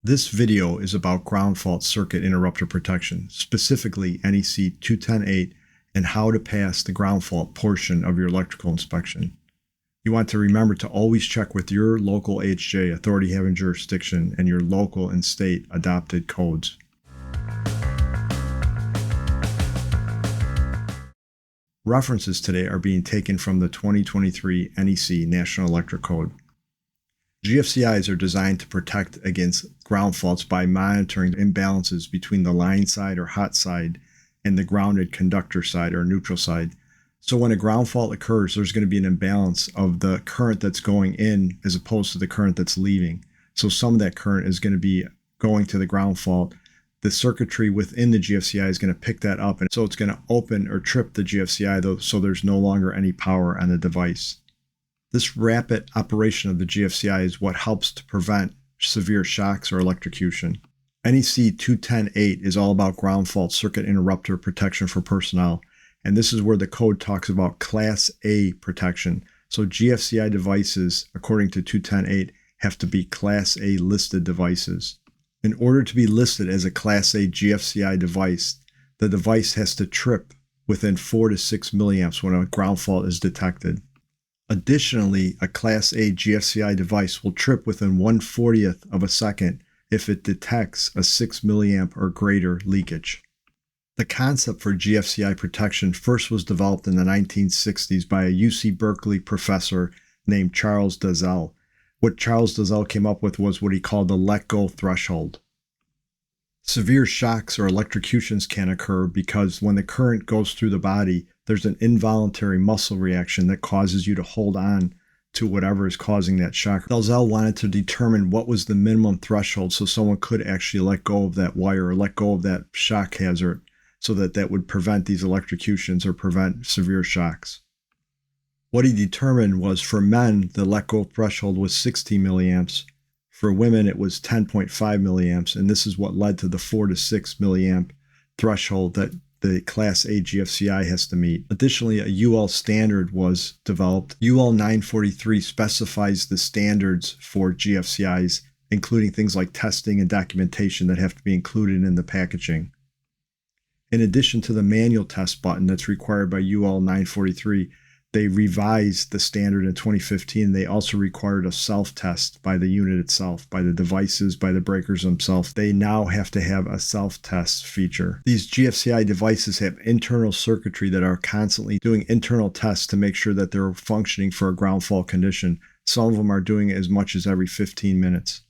This video is about ground fault circuit interrupter protection, specifically NEC 210.8, and how to pass the ground fault portion of your electrical inspection. You want to remember to always check with your local AHJ, authority having jurisdiction, and your local and state adopted codes. References today are being taken from the 2023 NEC National Electric Code. GFCIs are designed to protect against ground faults by monitoring imbalances between the line side or hot side and the grounded conductor side or neutral side. So when a ground fault occurs, there's going to be an imbalance of the current that's going in as opposed to the current that's leaving. So some of that current is going to be going to the ground fault. The circuitry within the GFCI is going to pick that up, and so it's going to open or trip the GFCI, so there's no longer any power on the device. This rapid operation of the GFCI is what helps to prevent severe shocks or electrocution. NEC 210.8 is all about ground fault circuit interrupter protection for personnel, and this is where the code talks about Class A protection. So GFCI devices, according to 210.8, have to be Class A listed devices. In order to be listed as a Class A GFCI device, the device has to trip within 4 to 6 milliamps when a ground fault is detected. Additionally, a Class A GFCI device will trip within 1/40th of a second if it detects a 6 milliamp or greater leakage. The concept for GFCI protection first was developed in the 1960s by a UC Berkeley professor named Charles Dalziel. What Charles Dalziel came up with was what he called the let-go threshold. Severe shocks or electrocutions can occur because when the current goes through the body, there's an involuntary muscle reaction that causes you to hold on to whatever is causing that shock. Dalziel wanted to determine what was the minimum threshold so someone could actually let go of that wire or let go of that shock hazard so that that would prevent these electrocutions or prevent severe shocks. What he determined was for men, the let go threshold was 60 milliamps. For women, it was 10.5 milliamps, and this is what led to the 4 to 6 milliamp threshold that the Class A GFCI has to meet. Additionally, a UL standard was developed. UL 943 specifies the standards for GFCIs, including things like testing and documentation that have to be included in the packaging. In addition to the manual test button that's required by UL 943, they revised the standard in 2015. They also required a self-test by the unit itself, by the devices, by the breakers themselves. They now have to have a self-test feature. These GFCI devices have internal circuitry that are constantly doing internal tests to make sure that they're functioning for a ground fault condition. Some of them are doing it as much as every 15 minutes.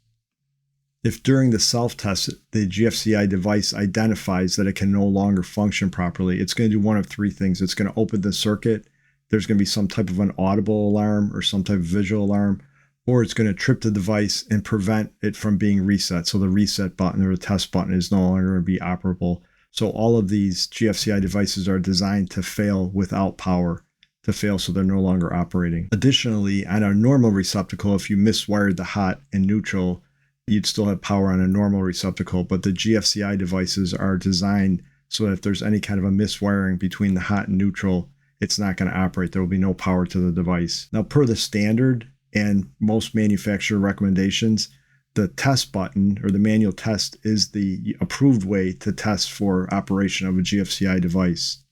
If during the self-test, the GFCI device identifies that it can no longer function properly, it's going to do one of three things. It's going to open the circuit. There's going to be some type of an audible alarm or some type of visual alarm, or it's going to trip the device and prevent it from being reset. So the reset button or the test button is no longer going to be operable. So all of these GFCI devices are designed to fail without power, to fail so they're no longer operating. Additionally, on a normal receptacle, if you miswired the hot and neutral, you'd still have power on a normal receptacle, but the GFCI devices are designed so that if there's any kind of a miswiring between the hot and neutral, it's not going to operate. There will be no power to the device. Now, per the standard and most manufacturer recommendations, the test button or the manual test is the approved way to test for operation of a GFCI device.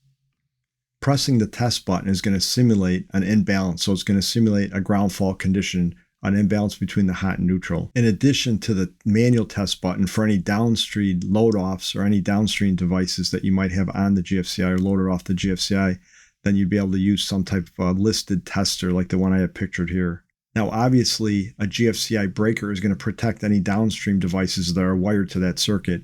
Pressing the test button is going to simulate an imbalance. So it's going to simulate a ground fault condition, an imbalance between the hot and neutral. In addition to the manual test button, for any downstream load-offs or any downstream devices that you might have on the GFCI or loaded off the GFCI, then you'd be able to use some type of a listed tester like the one I have pictured here. Now, obviously, a GFCI breaker is going to protect any downstream devices that are wired to that circuit.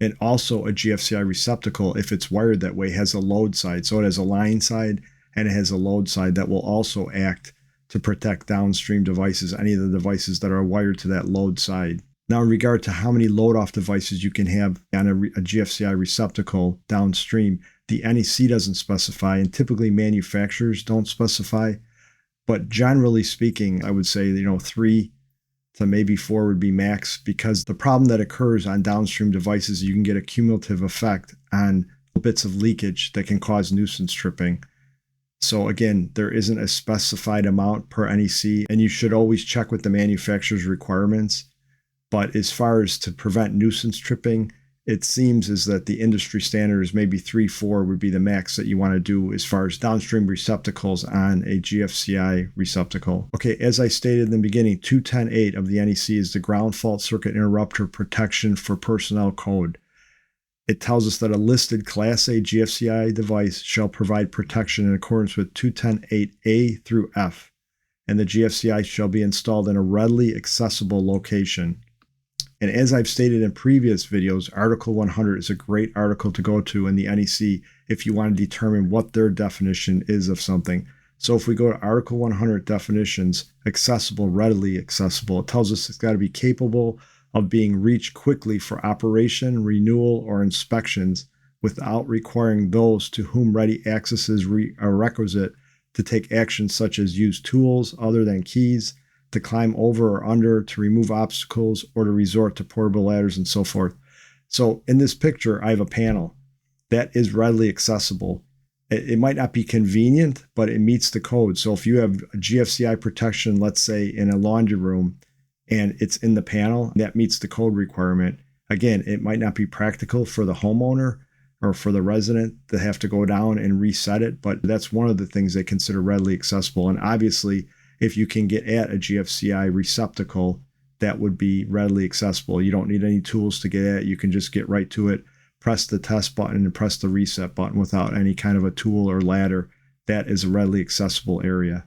And also a GFCI receptacle, if it's wired that way, has a load side. So it has a line side and it has a load side that will also act to protect downstream devices, any of the devices that are wired to that load side. Now, in regard to how many load-off devices you can have on a GFCI receptacle downstream, the NEC doesn't specify, and typically manufacturers don't specify. But generally speaking, I would say 3 to maybe 4 would be max, because the problem that occurs on downstream devices, you can get a cumulative effect on bits of leakage that can cause nuisance tripping. So again, there isn't a specified amount per NEC, and you should always check with the manufacturer's requirements. But as far as to prevent nuisance tripping, it seems is that the industry standard is maybe 3-4 would be the max that you want to do as far as downstream receptacles on a GFCI receptacle. Okay, as I stated in the beginning, 210.8 of the NEC is the ground fault circuit interrupter protection for personnel code. It tells us that a listed Class A GFCI device shall provide protection in accordance with 210.8A through F, and the GFCI shall be installed in a readily accessible location. And as I've stated in previous videos, Article 100 is a great article to go to in the NEC if you want to determine what their definition is of something. So if we go to Article 100 definitions, accessible, readily accessible, it tells us it's got to be capable of being reached quickly for operation, renewal, or inspections without requiring those to whom ready access is a requisite to take actions such as use tools other than keys, to climb over or under, to remove obstacles, or to resort to portable ladders and so forth. So in this picture, I have a panel that is readily accessible. It might not be convenient, but it meets the code. So if you have a GFCI protection, let's say in a laundry room, and it's in the panel, that meets the code requirement. Again, it might not be practical for the homeowner or for the resident to have to go down and reset it, but that's one of the things they consider readily accessible. And obviously, if you can get at a GFCI receptacle, that would be readily accessible. You don't need any tools to get at it. You can just get right to it, press the test button and press the reset button without any kind of a tool or ladder. That is a readily accessible area.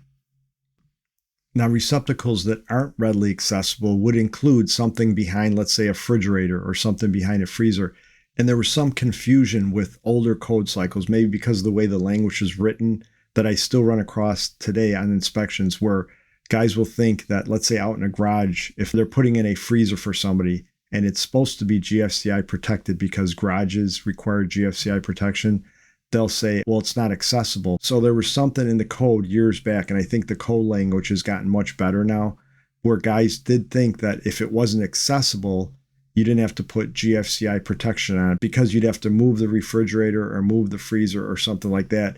Now, receptacles that aren't readily accessible would include something behind, let's say, a refrigerator or something behind a freezer. And there was some confusion with older code cycles, maybe because of the way the language is written, that I still run across today on inspections where guys will think that, let's say out in a garage, if they're putting in a freezer for somebody and it's supposed to be GFCI protected because garages require GFCI protection, they'll say, well, it's not accessible. So there was something in the code years back, and I think the code language has gotten much better now, where guys did think that if it wasn't accessible, you didn't have to put GFCI protection on it because you'd have to move the refrigerator or move the freezer or something like that.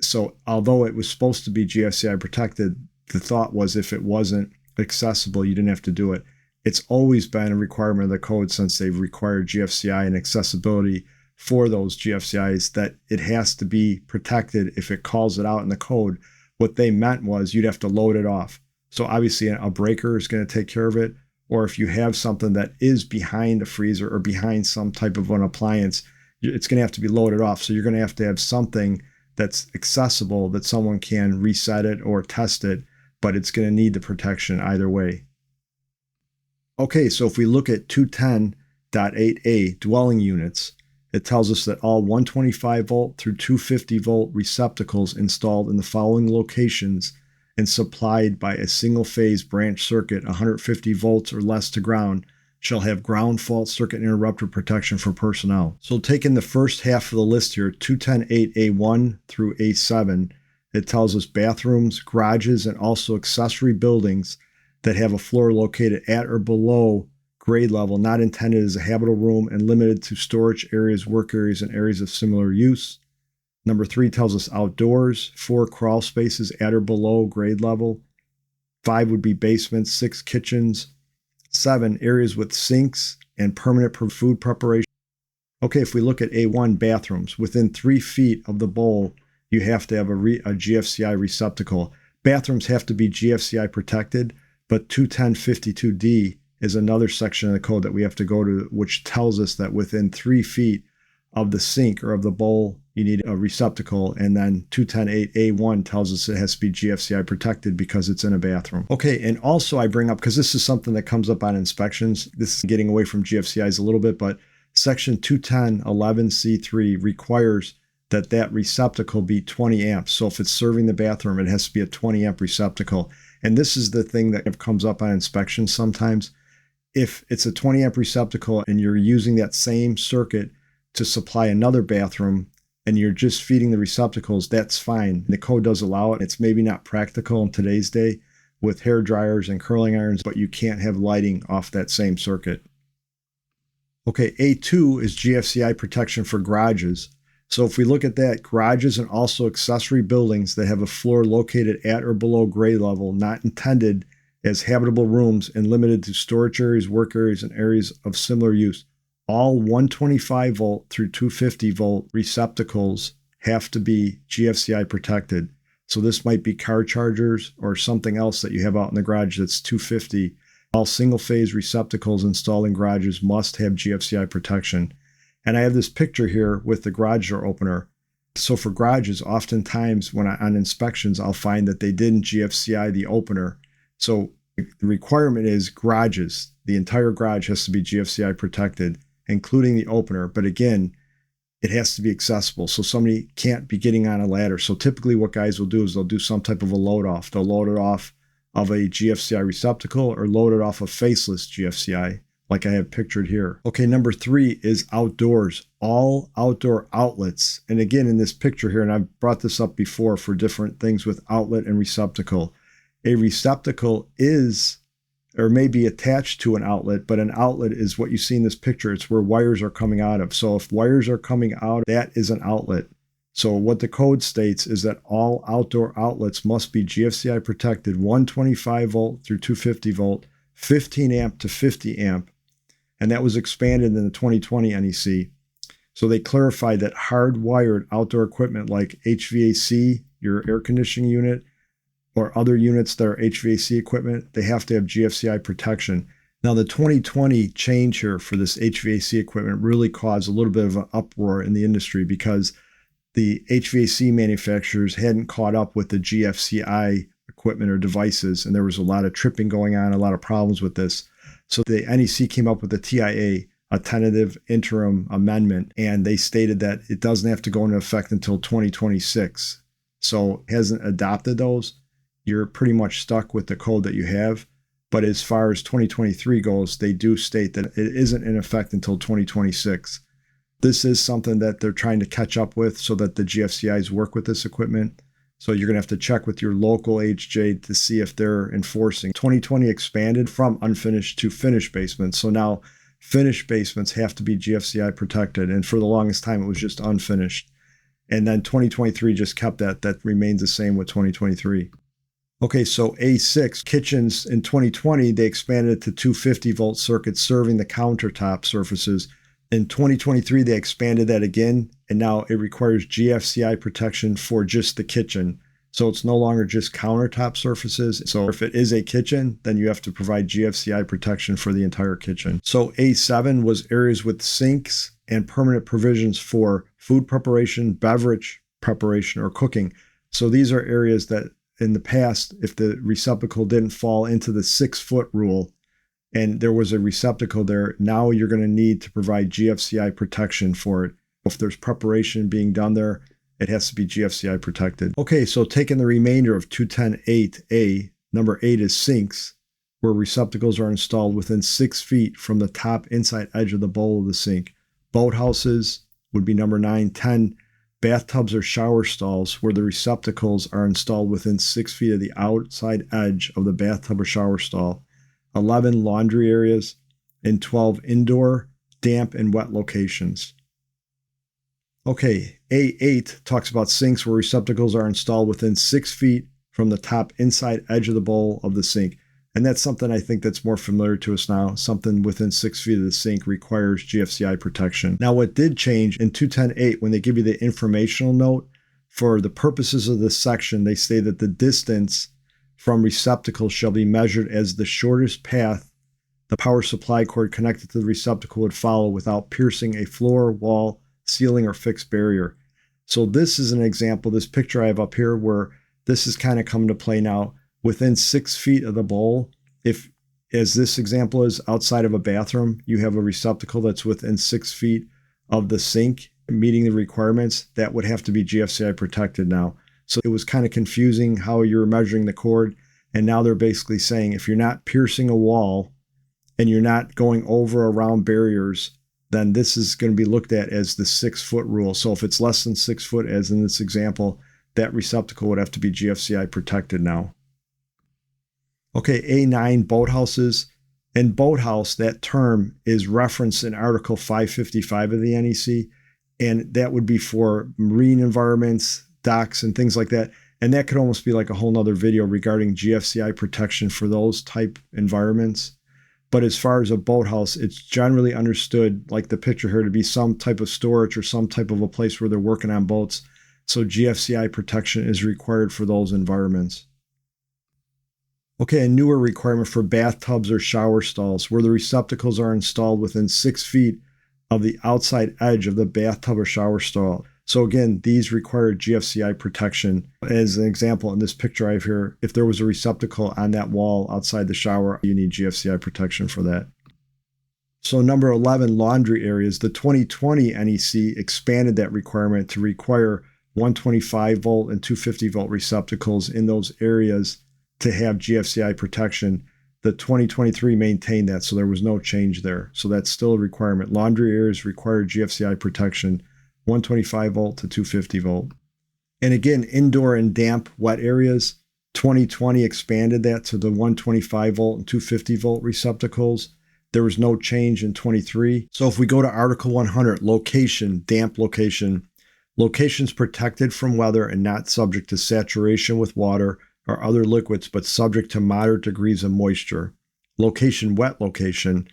So although it was supposed to be GFCI protected, the thought was if it wasn't accessible, you didn't have to do it. It's always been a requirement of the code since they've required GFCI and accessibility for those GFCIs that it has to be protected if it calls it out in the code. What they meant was you'd have to load it off. So obviously a breaker is going to take care of it. Or if you have something that is behind a freezer or behind some type of an appliance, it's going to have to be loaded off. So you're going to have something that's accessible that someone can reset it or test it, but it's going to need the protection either way. Okay, so if we look at 210.8A dwelling units, it tells us that all 125 volt through 250 volt receptacles installed in the following locations and supplied by a single phase branch circuit 150 volts or less to ground shall have ground fault circuit interrupter protection for personnel. So taking the first half of the list here, 210.8A1 through A7, it tells us bathrooms, garages, and also accessory buildings that have a floor located at or below grade level, not intended as a habitable room and limited to storage areas, work areas, and areas of similar use. Number 3 tells us outdoors, 4 crawl spaces at or below grade level. 5 would be basements, 6 kitchens. 7 areas with sinks and permanent food preparation. Okay, if we look at A1 bathrooms, within 3 feet of the bowl, you have to have a GFCI receptacle. Bathrooms have to be GFCI protected, but 210.52D is another section of the code that we have to go to, which tells us that within 3 feet of the sink or of the bowl, you need a receptacle. And then 210.8A1 tells us it has to be GFCI protected because it's in a bathroom. Okay, and also I bring up, because this is something that comes up on inspections, this is getting away from GFCIs a little bit, but section 210.11C3 requires that receptacle be 20 amps. So if it's serving the bathroom, it has to be a 20 amp receptacle. And this is the thing that comes up on inspections sometimes. If it's a 20 amp receptacle and you're using that same circuit to supply another bathroom and you're just feeding the receptacles, that's fine. The code does allow it. It's maybe not practical in today's day with hair dryers and curling irons, but you can't have lighting off that same circuit. Okay, A2 is GFCI protection for garages. So if we look at that, garages and also accessory buildings that have a floor located at or below grade level, not intended as habitable rooms and limited to storage areas, work areas, and areas of similar use. All 125 volt through 250 volt receptacles have to be GFCI protected. So this might be car chargers or something else that you have out in the garage that's 250. All single-phase receptacles installed in garages must have GFCI protection. And I have this picture here with the garage door opener. So for garages, oftentimes on inspections, I'll find that they didn't GFCI the opener. So the requirement is garages. The entire garage has to be GFCI protected, including the opener. But again, it has to be accessible. So somebody can't be getting on a ladder. So typically what guys will do is they'll do some type of a load off. They'll load it off of a GFCI receptacle or load it off a faceless GFCI, like I have pictured here. Okay, number 3 is outdoors. All outdoor outlets. And again, in this picture here, and I've brought this up before for different things with outlet and receptacle. A receptacle is or may be attached to an outlet, but an outlet is what you see in this picture. It's where wires are coming out of. So if wires are coming out, that is an outlet. So what the code states is that all outdoor outlets must be GFCI protected, 125 volt through 250 volt, 15 amp to 50 amp. And that was expanded in the 2020 NEC. So they clarified that hardwired outdoor equipment like HVAC, your air conditioning unit, or other units that are HVAC equipment, they have to have GFCI protection. Now, the 2020 change here for this HVAC equipment really caused a little bit of an uproar in the industry because the HVAC manufacturers hadn't caught up with the GFCI equipment or devices, and there was a lot of tripping going on, a lot of problems with this. So the NEC came up with a TIA, a tentative interim amendment, and they stated that it doesn't have to go into effect until 2026. So it hasn't adopted those. You're pretty much stuck with the code that you have. But as far as 2023 goes, they do state that it isn't in effect until 2026. This is something that they're trying to catch up with so that the GFCIs work with this equipment. So you're going to have to check with your local HJ to see if they're enforcing. 2020 expanded from unfinished to finished basements. So now finished basements have to be GFCI protected. And for the longest time, it was just unfinished. And then 2023 just kept that. That remains the same with 2023. Okay, so A6, kitchens in 2020, they expanded it to 250 volt circuits serving the countertop surfaces. In 2023, they expanded that again, and now it requires GFCI protection for just the kitchen. So it's no longer just countertop surfaces. So if it is a kitchen, then you have to provide GFCI protection for the entire kitchen. So A7 was areas with sinks and permanent provisions for food preparation, beverage preparation, or cooking. So these are areas that in the past, if the receptacle didn't fall into the 6-foot rule and there was a receptacle there, now you're going to need to provide GFCI protection for it. If there's preparation being done there, it has to be GFCI protected. Okay, so taking the remainder of 210.8A, number 8 is sinks, where receptacles are installed within 6 feet from the top inside edge of the bowl of the sink. Boathouses would be number 9. 10, bathtubs or shower stalls where the receptacles are installed within 6 feet of the outside edge of the bathtub or shower stall. 11, laundry areas. And 12, indoor, damp, and wet locations. Okay, A8 talks about sinks where receptacles are installed within 6 feet from the top inside edge of the bowl of the sink. And that's something I think that's more familiar to us now. Something within 6 feet of the sink requires GFCI protection. Now, what did change in 210.8, when they give you the informational note, for the purposes of this section, they say that the distance from receptacles shall be measured as the shortest path the power supply cord connected to the receptacle would follow without piercing a floor, wall, ceiling, or fixed barrier. So this is an example, this picture I have up here, where this is kind of come to play now. Within 6 feet of the bowl, if, as this example is outside of a bathroom, you have a receptacle that's within 6 feet of the sink, meeting the requirements, that would have to be GFCI protected now. So it was kind of confusing how you're measuring the cord. And now they're basically saying if you're not piercing a wall and you're not going over or around barriers, then this is going to be looked at as the 6-foot rule. So if it's less than 6 foot, as in this example, that receptacle would have to be GFCI protected now. Okay, A9, boathouses. And boathouse, that term is referenced in Article 555 of the NEC, and that would be for marine environments, docks, and things like that. And that could almost be like a whole nother video regarding GFCI protection for those type environments. But as far as a boathouse, it's generally understood, like the picture here, to be some type of storage or some type of a place where they're working on boats. So GFCI protection is required for those environments. Okay, a newer requirement for bathtubs or shower stalls, where the receptacles are installed within 6 feet of the outside edge of the bathtub or shower stall. So again, these require GFCI protection. As an example, in this picture I have here, if there was a receptacle on that wall outside the shower, you need GFCI protection for that. So number 11, laundry areas. The 2020 NEC expanded that requirement to require 125 volt and 250 volt receptacles in those areas to have GFCI protection. The 2023 maintained that, so there was no change there. So that's still a requirement. Laundry areas require GFCI protection, 125 volt to 250 volt. And again, indoor and damp wet areas, 2020 expanded that to the 125 volt and 250 volt receptacles. There was no change in 23. So if we go to Article 100, location, damp location, locations protected from weather and not subject to saturation with water or other liquids, but subject to moderate degrees of moisture. Location, wet location,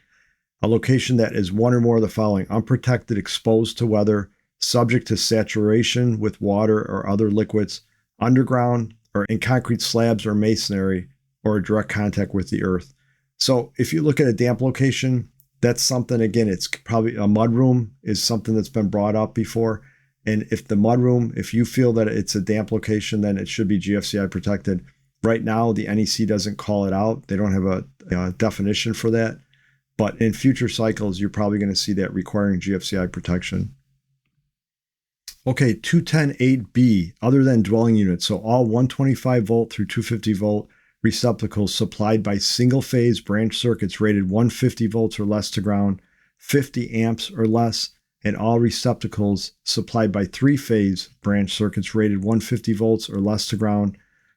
a location that is one or more of the following: unprotected, exposed to weather, subject to saturation with water or other liquids, underground or in concrete slabs or masonry, or direct contact with the earth. So if you look at a damp location, that's something, again, it's probably a mudroom is something that's been brought up before. And if the mudroom, if you feel that it's a damp location, then it should be GFCI protected. Right now, the NEC doesn't call it out. They don't have a definition for that. But in future cycles, you're probably going to see that requiring GFCI protection. Okay, 210.8b, other than dwelling units. So all 125 volt through 250 volt receptacles supplied by single-phase branch circuits rated 150 volts or less to ground, 50 amps or less, and all receptacles supplied by three-phase branch circuits rated 150 volts or less to ground,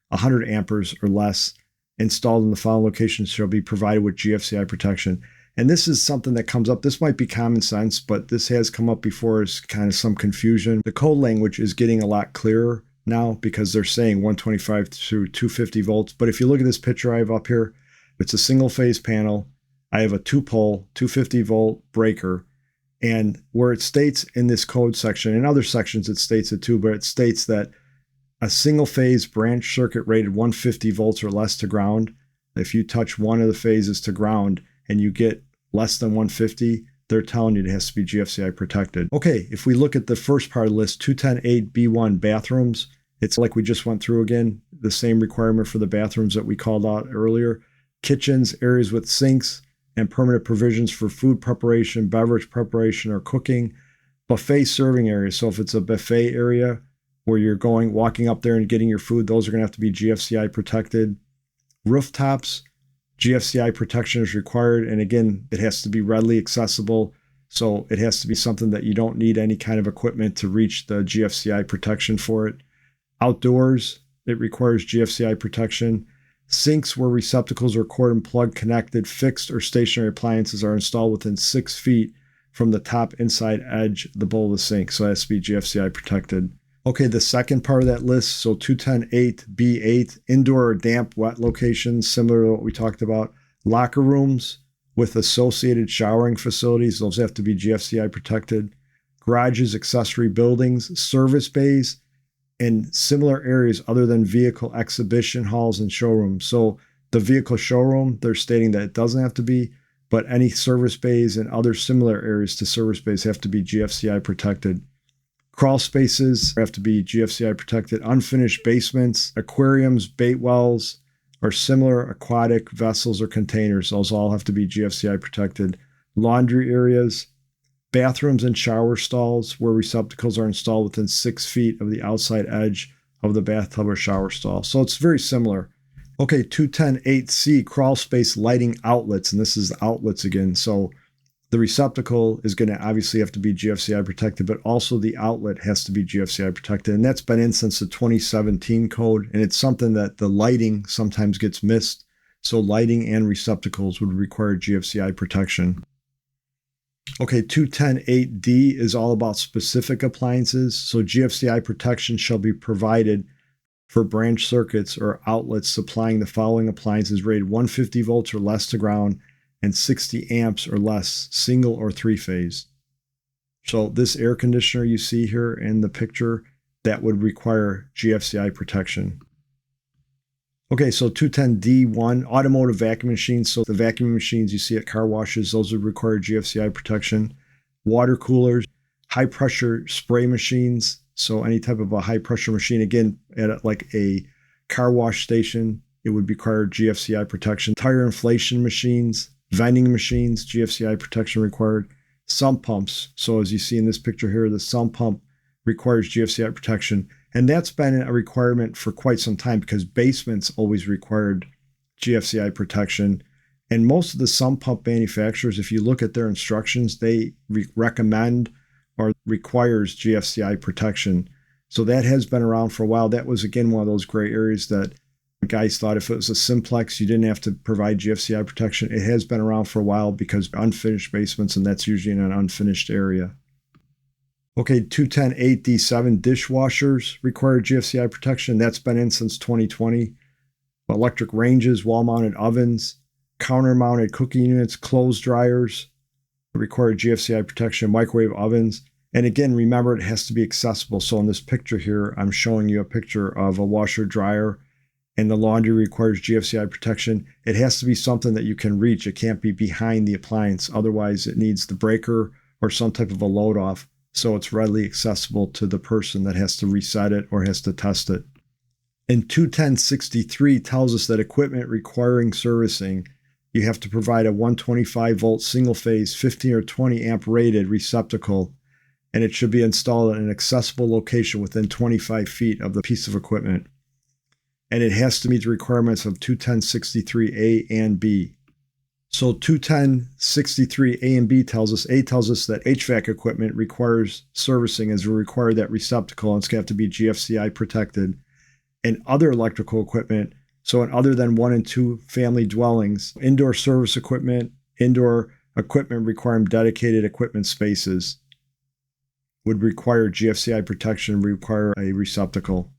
100 amperes or less, installed in the following locations shall be provided with GFCI protection. And this is something that comes up. This might be common sense, but this has come up before as kind of some confusion. The code language is getting a lot clearer now because they're saying 125 through 250 volts. But if you look at this picture I have up here, it's a single-phase panel. I have a two-pole, 250 volt breaker. And where it states in this code section, in other sections it states it too, but it states that a single phase branch circuit rated 150 volts or less to ground, if you touch one of the phases to ground and you get less than 150, they're telling you it has to be GFCI protected. Okay, if we look at the first part of the list, 210.8b1 bathrooms, it's like we just went through again, the same requirement for the bathrooms that we called out earlier. Kitchens, areas with sinks, and permanent provisions for food preparation, beverage preparation, or cooking. Buffet serving areas. So if it's a buffet area where you're walking up there and getting your food, those are going to have to be GFCI protected. Rooftops, GFCI protection is required. And again, it has to be readily accessible. So it has to be something that you don't need any kind of equipment to reach the GFCI protection for it. Outdoors, it requires GFCI protection. Sinks where receptacles or cord and plug connected fixed or stationary appliances are installed within 6 feet from the top inside edge of the bowl of the sink. So it has to be GFCI protected. Okay, the second part of that list, so 210.8b8, indoor or damp wet locations, similar to what we talked about. Locker rooms with associated showering facilities, those have to be GFCI protected. Garages, accessory buildings, service bays, and similar areas other than vehicle exhibition halls and showrooms. So the vehicle showroom, they're stating that it doesn't have to be, but any service bays and other similar areas to service bays have to be GFCI protected. Crawl spaces have to be GFCI protected. Unfinished basements, aquariums, bait wells, or similar aquatic vessels or containers, those all have to be GFCI protected. Laundry areas, bathrooms and shower stalls where receptacles are installed within 6 feet of the outside edge of the bathtub or shower stall. So it's very similar. Okay, 210.8c, crawl space lighting outlets, and this is the outlets again. So the receptacle is going to obviously have to be GFCI protected, but also the outlet has to be GFCI protected. And that's been in since the 2017 code, and it's something that the lighting sometimes gets missed. So lighting and receptacles would require GFCI protection. Okay, 210.8d is all about specific appliances. So GFCI protection shall be provided for branch circuits or outlets supplying the following appliances rated 150 volts or less to ground and 60 amps or less, single or three-phase. So this air conditioner you see here in the picture, that would require GFCI protection. Okay, so 210D1, automotive vacuum machines. So the vacuum machines you see at car washes, those would require GFCI protection. Water coolers, high pressure spray machines. So any type of a high pressure machine, again, at like a car wash station, it would require GFCI protection. Tire inflation machines, vending machines, GFCI protection required. Sump pumps. So as you see in this picture here, the sump pump requires GFCI protection. And that's been a requirement for quite some time because basements always required GFCI protection. And most of the sump pump manufacturers, if you look at their instructions, they recommend or requires GFCI protection. So that has been around for a while. That was, again, one of those gray areas that guys thought if it was a simplex, you didn't have to provide GFCI protection. It has been around for a while because unfinished basements, and that's usually in an unfinished area. Okay, 210.8D7 dishwashers require GFCI protection. That's been in since 2020. Electric ranges, wall-mounted ovens, counter-mounted cooking units, clothes dryers require GFCI protection, microwave ovens. And again, remember, it has to be accessible. So in this picture here, I'm showing you a picture of a washer dryer, and the laundry requires GFCI protection. It has to be something that you can reach. It can't be behind the appliance. Otherwise, it needs the breaker or some type of a load off, so it's readily accessible to the person that has to reset it or has to test it. And 210.63 tells us that equipment requiring servicing, you have to provide a 125 volt single phase 15 or 20 amp rated receptacle, and it should be installed in an accessible location within 25 feet of the piece of equipment. And it has to meet the requirements of 210.63A and B. So 210.63A and B tells us, A tells us that HVAC equipment requires servicing as we require that receptacle, and it's going to have to be GFCI protected. And other electrical equipment, so in other than 1 and 2 family dwellings, indoor service equipment, indoor equipment requiring dedicated equipment spaces would require GFCI protection, require a receptacle.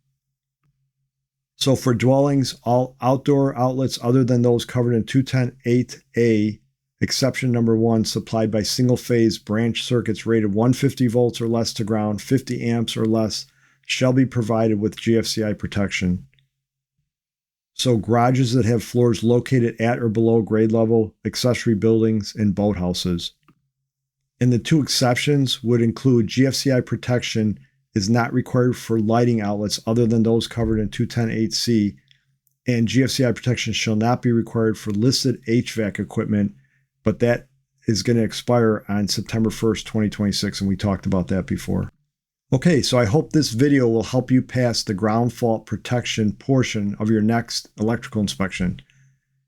So for dwellings, all outdoor outlets other than those covered in 210.8A, exception number 1, supplied by single-phase branch circuits rated 150 volts or less to ground, 50 amps or less, shall be provided with GFCI protection. So garages that have floors located at or below grade level, accessory buildings, and boathouses. And the 2 exceptions would include GFCI protection is not required for lighting outlets other than those covered in 210.8C, and GFCI protection shall not be required for listed HVAC equipment, but that is going to expire on September 1st, 2026, and we talked about that before. Okay, so I hope this video will help you pass the ground fault protection portion of your next electrical inspection.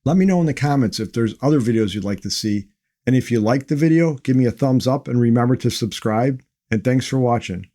Let me know in the comments if there's other videos you'd like to see, and if you liked the video, give me a thumbs up and remember to subscribe, and thanks for watching.